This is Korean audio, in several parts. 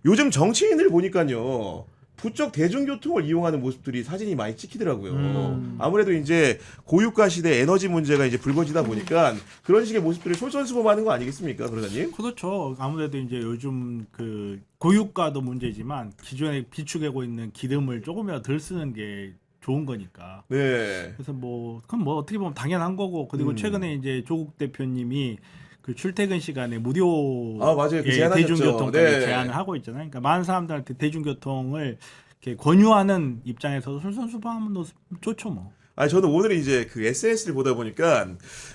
요즘 정치인들 보니까요. 부쩍 대중교통을 이용하는 모습들이 사진이 많이 찍히더라고요. 아무래도 이제 고유가 시대 에너지 문제가 이제 불거지다 보니까 그런 식의 모습들을 솔선수범하는 거 아니겠습니까, 변호사님? 그렇죠. 아무래도 이제 요즘 그 고유가도 문제지만 기존에 비축하고 있는 기름을 조금이라도 덜 쓰는 게 좋은 거니까. 네. 그래서 뭐 그건 뭐 어떻게 보면 당연한 거고 그리고 최근에 이제 조국 대표님이 그 출퇴근 시간에 무료 맞아요. 그 제안하셨죠. 대중교통까지 네. 제안을 하고 있잖아요. 그러니까 많은 사람들한테 대중교통을 이렇게 권유하는 입장에서 솔선수범하면 좋죠 뭐. 아니 저는 오늘 이제 그 SNS를 보다 보니까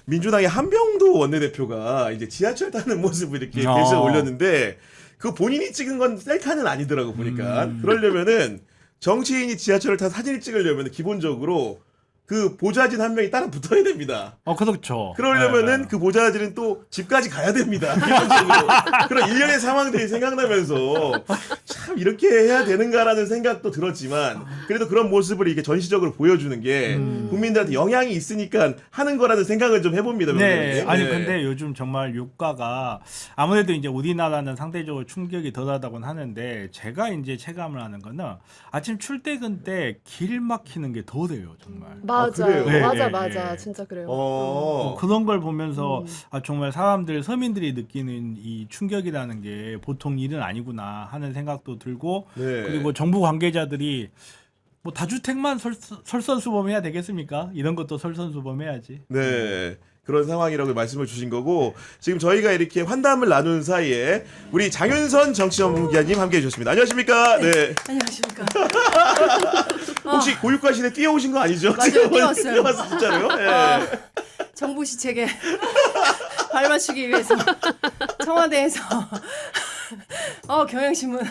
민주당의 한병도 원내대표가 이제 지하철 타는 모습을 이렇게 게시에 올렸는데 그 본인이 찍은 건 셀카는 아니더라고 보니까 그러려면은 정치인이 지하철을 타서 사진을 찍으려면 기본적으로 그 보좌진 한 명이 따라 붙어야 됩니다. 그렇죠. 그러려면은 네. 그 보좌진은 또 집까지 가야 됩니다. 기본적으로. 그런 일련의 상황들이 생각나면서 참 이렇게 해야 되는가라는 생각도 들었지만 그래도 그런 모습을 이렇게 전시적으로 보여주는 게 국민들한테 영향이 있으니까 하는 거라는 생각을 좀 해봅니다. 네. 변호사님. 아니 네. 근데 요즘 정말 유가가 아무래도 이제 우리나라는 상대적으로 충격이 덜하다고는 하는데 제가 이제 체감을 하는 거는 아침 출퇴근 때 길 막히는 게 더 돼요, 정말. 맞아, 그래요? 네, 맞아, 네, 맞아, 네. 진짜 그래요. 그런 걸 보면서 정말 사람들 서민들이 느끼는 이 충격이라는 게 보통 일은 아니구나 하는 생각도 들고 네. 그리고 정부 관계자들이 뭐 다주택만 설선수범해야 되겠습니까? 이런 것도 설선수범해야지. 네. 그런 상황이라고 말씀을 주신 거고 지금 저희가 이렇게 환담을 나눈 사이에 우리 장윤선 정치전문기자님 함께해 주셨습니다. 안녕하십니까? 네. 안녕하십니까. 혹시 고유가 시대 뛰어오신 거 아니죠? 맞아요, 지금 뛰어왔어요. 뛰어왔어 진짜로요? 네. 정부 시책에 발맞추기 위해서 청와대에서 경향신문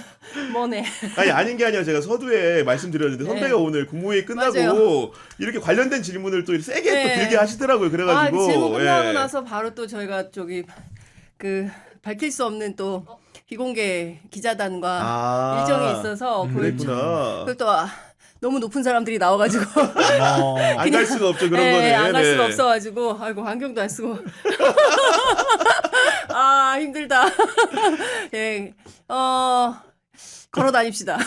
뭐네. 아니 아닌 게 아니라 제가 서두에 말씀드렸는데 선배가 네. 오늘 국무회의 끝나고 맞아요. 이렇게 관련된 질문을 또 세게 네. 또 길게 하시더라고요. 그래가지고 질문 끝나고 예. 나서 바로 또 저희가 저기 그 밝힐 수 없는 또 비공개 기자단과 일정이 있어서 그랬구나. 그리고 또 너무 높은 사람들이 나와가지고 안 갈 수가 없죠 그런 네, 거는. 안 갈 네. 수가 없어가지고 아이고 안경도 안 쓰고 힘들다. 예, 걸어 다닙시다.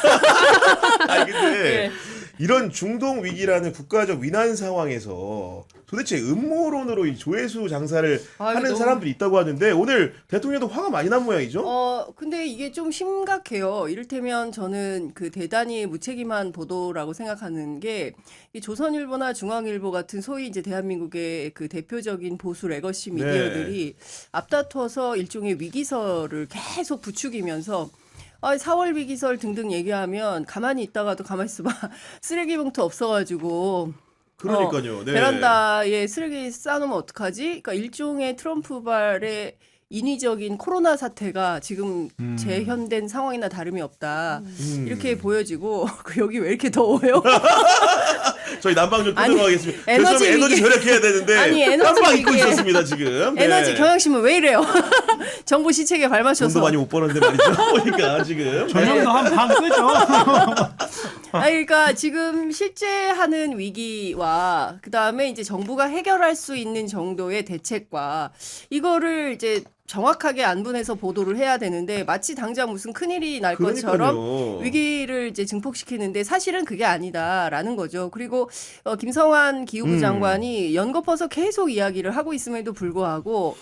아니 근데 네. 이런 중동 위기라는 국가적 위난 상황에서 도대체 음모론으로 이 조회수 장사를 하는 너무- 사람들이 있다고 하는데 오늘 대통령도 화가 많이 난 모양이죠? 근데 이게 좀 심각해요. 이를테면 저는 그 대단히 무책임한 보도라고 생각하는 게 이 조선일보나 중앙일보 같은 소위 이제 대한민국의 그 대표적인 보수 레거시 미디어들이 앞다퉈서 일종의 위기설을 계속 부추기면서 4월 위기설 등등 얘기하면 가만히 있다가도 가만히 있어봐. 쓰레기 봉투 없어가지고 그러니까요. 네. 베란다에 쓰레기 쌓아놓으면 어떡하지? 그러니까 일종의 트럼프발의 인위적인 코로나 사태가 지금 재현된 상황이나 다름이 없다. 이렇게 보여지고 여기 왜 이렇게 더워요? 저희 난방 좀 아니, 끄덕하겠습니다. 에너지 죄송해요. 에너지 위기- 절약해야 되는데 아니, 에너지 깜빡 잊고 위기에- 있었습니다 지금. 네. 에너지 경향신문 왜 이래요? 정부 시책에 돈도 발맞춰서. 많이 못 버는데 말이죠. 보니까 지금. 조명도 한 방 끄죠. 그러니까 지금 실제 하는 위기와 그다음에 이제 정부가 해결할 수 있는 정도의 대책과 이거를 이제 정확하게 안분해서 보도를 해야 되는데 마치 당장 무슨 큰일이 날 것처럼 그러니까요. 위기를 이제 증폭시키는데 사실은 그게 아니다라는 거죠. 그리고 김성환 기후부 장관이 연거퍼서 계속 이야기를 하고 있음에도 불구하고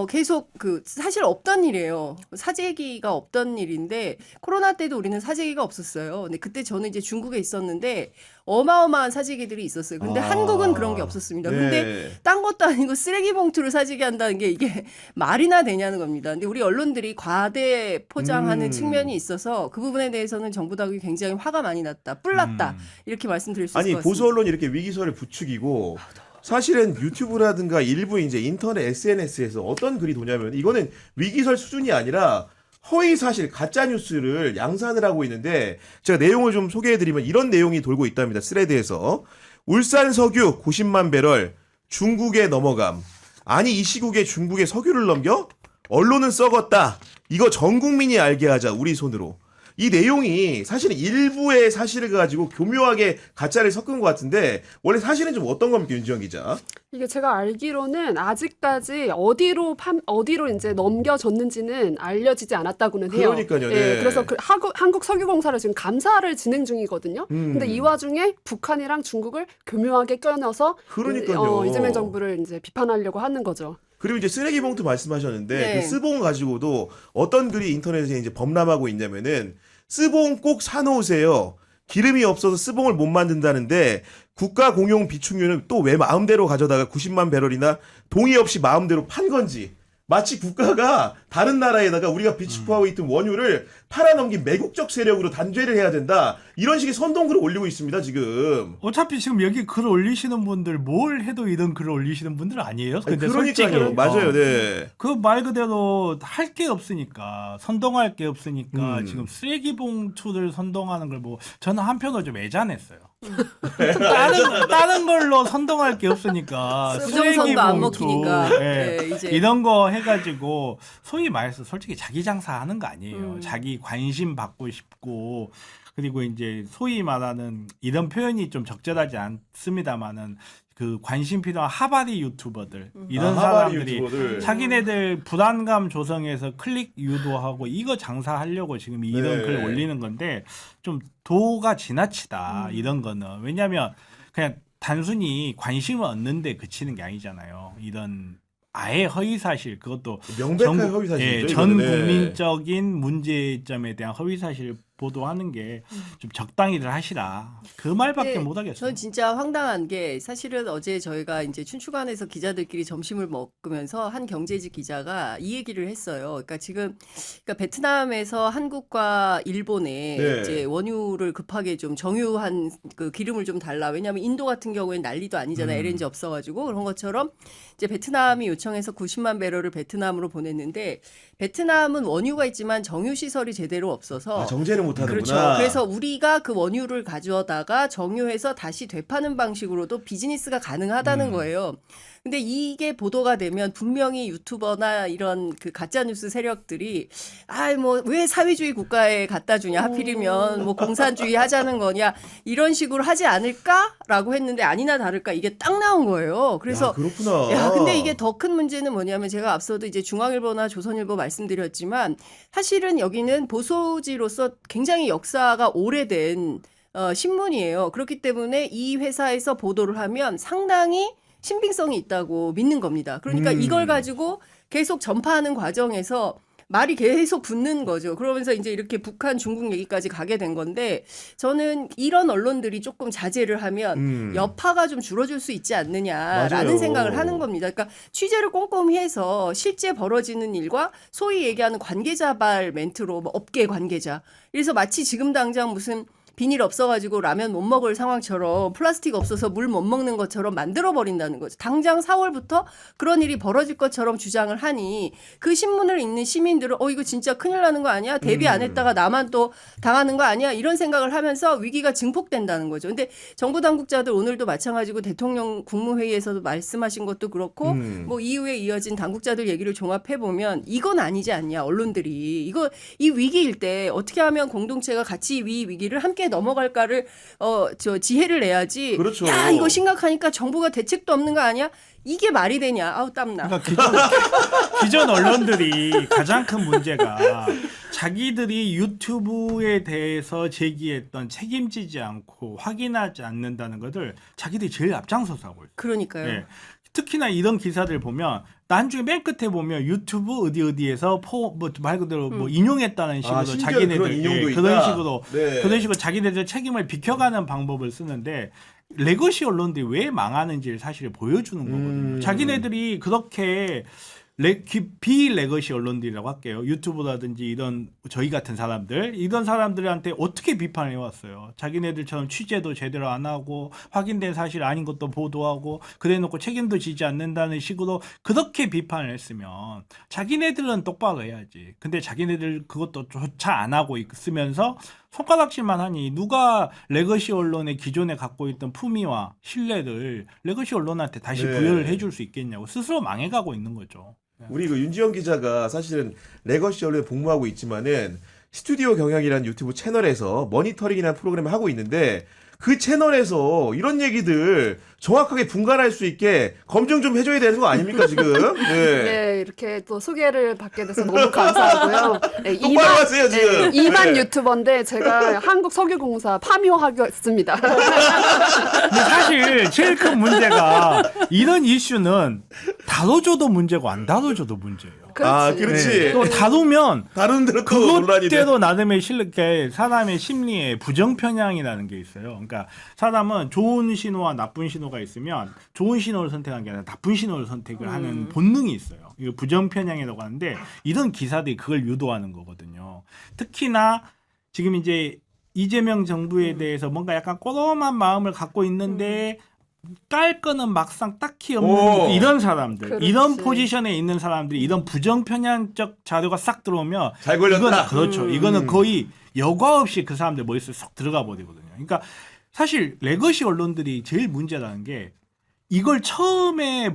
계속 사실 없던 일이에요. 사재기가 없던 일인데 코로나 때도 우리는 사재기가 없었어요. 근데 그때 저는 이제 중국에 있었는데 어마어마한 사재기들이 있었어요. 근데 한국은 그런 게 없었습니다. 네. 근데 딴 것도 아니고 쓰레기 봉투를 사재기 한다는 게 이게 말이나 되냐는 겁니다. 근데 우리 언론들이 과대 포장하는 측면이 있어서 그 부분에 대해서는 정부 당국이 굉장히 화가 많이 났다. 뿔났다. 이렇게 말씀드릴 수 있을 아니 것 같습니다. 보수 언론이 이렇게 위기설을 부추기고 사실은 유튜브라든가 일부 이제 인터넷 SNS에서 어떤 글이 도냐면 이거는 위기설 수준이 아니라 허위 사실 가짜 뉴스를 양산을 하고 있는데 제가 내용을 좀 소개해드리면 이런 내용이 돌고 있답니다. 스레드에서 울산 석유 90만 배럴 중국에 넘어감. 아니 이 시국에 중국에 석유를 넘겨? 언론은 썩었다. 이거 전 국민이 알게 하자 우리 손으로. 이 내용이 사실은 일부의 사실을 가지고 교묘하게 가짜를 섞은 것 같은데 원래 사실은 좀 어떤 겁니까, 윤지영 기자? 이게 제가 알기로는 아직까지 어디로 이제 넘겨졌는지는 알려지지 않았다고는 해요. 그러니까요. 예, 네. 그래서 한국석유공사를 지금 감사를 진행 중이거든요. 근데 이 와중에 북한이랑 중국을 교묘하게 껴넣어서 그러니까요. 이재명 정부를 이제 비판하려고 하는 거죠. 그리고 이제 쓰레기 봉투 말씀하셨는데 네. 그 스봉 가지고도 어떤 글이 인터넷에 이제 범람하고 있냐면은 스봉 꼭 사놓으세요. 기름이 없어서 스봉을 못 만든다는데 국가 공용 비축유는 또 왜 마음대로 가져다가 90만 배럴이나 동의 없이 마음대로 판 건지 마치 국가가 다른 나라에다가 우리가 비축하고 있던 원유를 팔아넘긴 매국적 세력으로 단죄를 해야 된다. 이런 식의 선동글을 올리고 있습니다, 지금. 어차피 지금 여기 글 올리시는 분들 뭘 해도 이런 글을 올리시는 분들 아니에요? 근데 솔직히 그러니까요. 맞아요. 네. 그 말 그대로 할 게 없으니까 선동할 게 없으니까 음. 지금 쓰레기 봉투를 선동하는 걸 뭐 저는 한편으로 좀 애잔했어요. 다른 걸로 선동할 게 없으니까 쓰레기 수정선도 안 봉투 먹히니까. 예, 네, 이제. 이런 거 해가지고 소위 말해서 솔직히 자기 장사하는 거 아니에요. 자기 관심 받고 싶고 그리고 이제 소위 말하는 이런 표현이 좀 적절하지 않습니다만은 그 관심 필요한 하바리 유튜버들 이런 하바리 사람들이 유튜버들. 자기네들 불안감 조성해서 클릭 유도하고 이거 장사하려고 지금 이런 네. 글 올리는 건데 좀 도가 지나치다 이런 거는 왜냐하면 그냥 단순히 관심을 얻는데 그치는 게 아니잖아요. 이런 아예 허위 사실 그것도 명백한 허위 사실이죠. 예, 전 이거는. 네. 국민적인 문제점에 대한 허위 사실을 보도하는 게 좀 적당히들 하시라 그 말밖에 네, 못 하겠어요. 전 진짜 황당한 게 사실은 어제 저희가 이제 춘추관에서 기자들끼리 점심을 먹으면서 한 경제지 기자가 이 얘기를 했어요. 그러니까 지금 베트남에서 한국과 일본에 네. 이제 원유를 급하게 좀 정유한 그 기름을 좀 달라. 왜냐하면 인도 같은 경우에는 난리도 아니잖아요. LNG 없어가지고 그런 것처럼 이제 베트남이 요청해서 90만 배럴을 베트남으로 보냈는데 베트남은 원유가 있지만 정유 시설이 제대로 없어서 아, 정제를 못 하는구나. 그렇죠. 그래서 우리가 그 원유를 가져다가 정유해서 다시 되파는 방식으로도 비즈니스가 가능하다는 거예요. 근데 이게 보도가 되면 분명히 유튜버나 이런 그 가짜 뉴스 세력들이 뭐 왜 사회주의 국가에 갖다 주냐 하필이면 뭐 공산주의 하자는 거냐 이런 식으로 하지 않을까라고 했는데 아니나 다를까 이게 딱 나온 거예요. 그래서 야, 그렇구나. 야, 근데 이게 더 큰 문제는 뭐냐면 제가 앞서도 이제 중앙일보나 조선일보 말씀드렸지만 사실은 여기는 보수지로서 굉장히 역사가 오래된 신문이에요. 그렇기 때문에 이 회사에서 보도를 하면 상당히 신빙성이 있다고 믿는 겁니다. 그러니까 이걸 가지고 계속 전파하는 과정에서 말이 계속 붙는 거죠. 그러면서 이제 이렇게 북한, 중국 얘기까지 가게 된 건데 저는 이런 언론들이 조금 자제를 하면 여파가 좀 줄어들 수 있지 않느냐라는 맞아요. 생각을 하는 겁니다. 그러니까 취재를 꼼꼼히 해서 실제 벌어지는 일과 소위 얘기하는 관계자발 멘트로 뭐 업계 관계자. 그래서 마치 지금 당장 무슨 비닐 없어가지고 라면 못 먹을 상황처럼 플라스틱 없어서 물 못 먹는 것처럼 만들어버린다는 거죠. 당장 4월부터 그런 일이 벌어질 것처럼 주장을 하니 그 신문을 읽는 시민들은 이거 진짜 큰일 나는 거 아니야? 대비 안 했다가 나만 또 당하는 거 아니야? 이런 생각을 하면서 위기가 증폭된다는 거죠. 근데 정부 당국자들 오늘도 마찬가지고 대통령 국무회의에서도 말씀하신 것도 그렇고 뭐 이후에 이어진 당국자들 얘기를 종합해보면 이건 아니지 않냐 언론들이. 이 위기일 때 어떻게 하면 공동체가 같이 이 위기를 함께 넘어갈까를 지혜를 내야지. 그렇죠. 야 이거 심각하니까 정부가 대책도 없는 거 아니야? 이게 말이 되냐? 아우 땀나. 그러니까 기존 언론들이 가장 큰 문제가 자기들이 유튜브에 대해서 제기했던 책임지지 않고 확인하지 않는다는 것을 자기들이 제일 앞장서서 하고 있어요. 그러니까요. 네. 특히나 이런 기사들 보면 나중에 맨 끝에 보면 유튜브 어디에서 말 그대로 뭐 인용했다는 식으로 심지어 자기네들 그런 인용도 그런 있다. 식으로 네. 그런 식으로 자기네들 책임을 비켜가는 방법을 쓰는데 레거시 언론들이 왜 망하는지를 사실 보여주는 거거든요. 자기네들이 그렇게 비레거시 언론들이라고 할게요. 유튜브라든지 이런 저희 같은 사람들 이런 사람들한테 어떻게 비판을 해왔어요. 자기네들처럼 취재도 제대로 안 하고 확인된 사실 아닌 것도 보도하고 그래놓고 책임도 지지 않는다는 식으로 그렇게 비판을 했으면 자기네들은 똑바로 해야지. 근데 자기네들 그것도 조차 안 하고 있으면서 손가락질만 하니 누가 레거시 언론의 기존에 갖고 있던 품위와 신뢰를 레거시 언론한테 다시 네. 부여를 해줄 수 있겠냐고 스스로 망해가고 있는 거죠. 우리 그 윤지영 기자가 사실은 레거시 언론에 복무하고 있지만은 스튜디오 경영이라는 유튜브 채널에서 모니터링이라는 프로그램을 하고 있는데 그 채널에서 이런 얘기들 정확하게 분간할 수 있게 검증 좀 해줘야 되는 거 아닙니까 지금? 네. 네, 이렇게 또 소개를 받게 돼서 너무 감사하고요. 네, 똑바로 하세요 지금. 2만 네. 유튜버인데 제가 한국석유공사 파묘하겠습니다. 근데 사실 제일 큰 문제가 이런 이슈는 다뤄줘도 문제고 안 다뤄줘도 문제예요. 아 그렇지. 네. 또 다루면 다른 데로 또 논란이 돼. 그것대로 나름의 실게 사람의 심리에 부정 편향이라는 게 있어요. 그러니까 사람은 좋은 신호와 나쁜 신호가 있으면 좋은 신호를 선택하는 게 아니라 나쁜 신호를 선택을 하는 본능이 있어요. 이거 부정 편향이라고 하는데 이런 기사들이 그걸 유도하는 거거든요. 특히나 지금 이제 이재명 정부에 대해서 뭔가 약간 꼬dom한 마음을 갖고 있는데 깔 거는 막상 딱히 없는 오. 이런 사람들, 그렇지. 이런 포지션에 있는 사람들이 이런 부정 편향적 자료가 싹 들어오면 잘 걸렸다. 이거는 그렇죠. 이거는 거의 여과 없이 그 사람들 머릿속에 쏙 들어가 버리거든요. 그러니까 사실 레거시 언론들이 제일 문제라는 게 이걸 처음에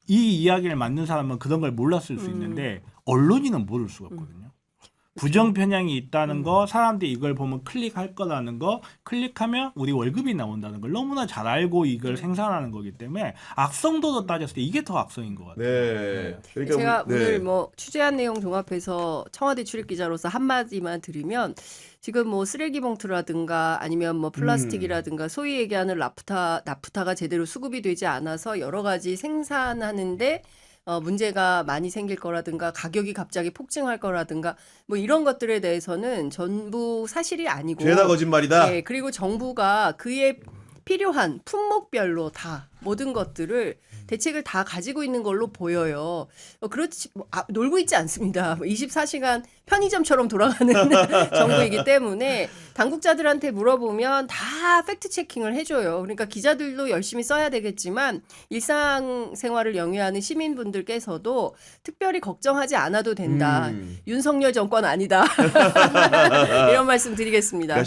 이 이야기를 만든 사람은 그런 걸 몰랐을 수 있는데 언론인은 모를 수가 없거든요. 부정 편향이 있다는 거, 사람들이 이걸 보면 클릭할 거라는 거, 클릭하면 우리 월급이 나온다는 걸 너무나 잘 알고 이걸 생산하는 거기 때문에 악성도로 따졌을 때 이게 더 악성인 것 같아요. 네. 그러니까 제가 네. 오늘 뭐 취재한 내용 종합해서 청와대 출입 기자로서 한마디만 드리면 지금 뭐 쓰레기 봉투라든가 아니면 뭐 플라스틱이라든가 소위 얘기하는 나프타가 제대로 수급이 되지 않아서 여러 가지 생산하는데 문제가 많이 생길 거라든가 가격이 갑자기 폭증할 거라든가 뭐 이런 것들에 대해서는 전부 사실이 아니고 죄다 거짓말이다. 네, 그리고 정부가 그에 필요한 품목별로 다 모든 것들을 대책을 다 가지고 있는 걸로 보여요. 그렇지 놀고 있지 않습니다. 24시간 편의점처럼 돌아가는 정부이기 때문에 당국자들한테 물어보면 다 팩트 체킹을 해줘요. 그러니까 기자들도 열심히 써야 되겠지만 일상생활을 영위하는 시민분들께서도 특별히 걱정하지 않아도 된다. 윤석열 정권 아니다. 이런 말씀 드리겠습니다.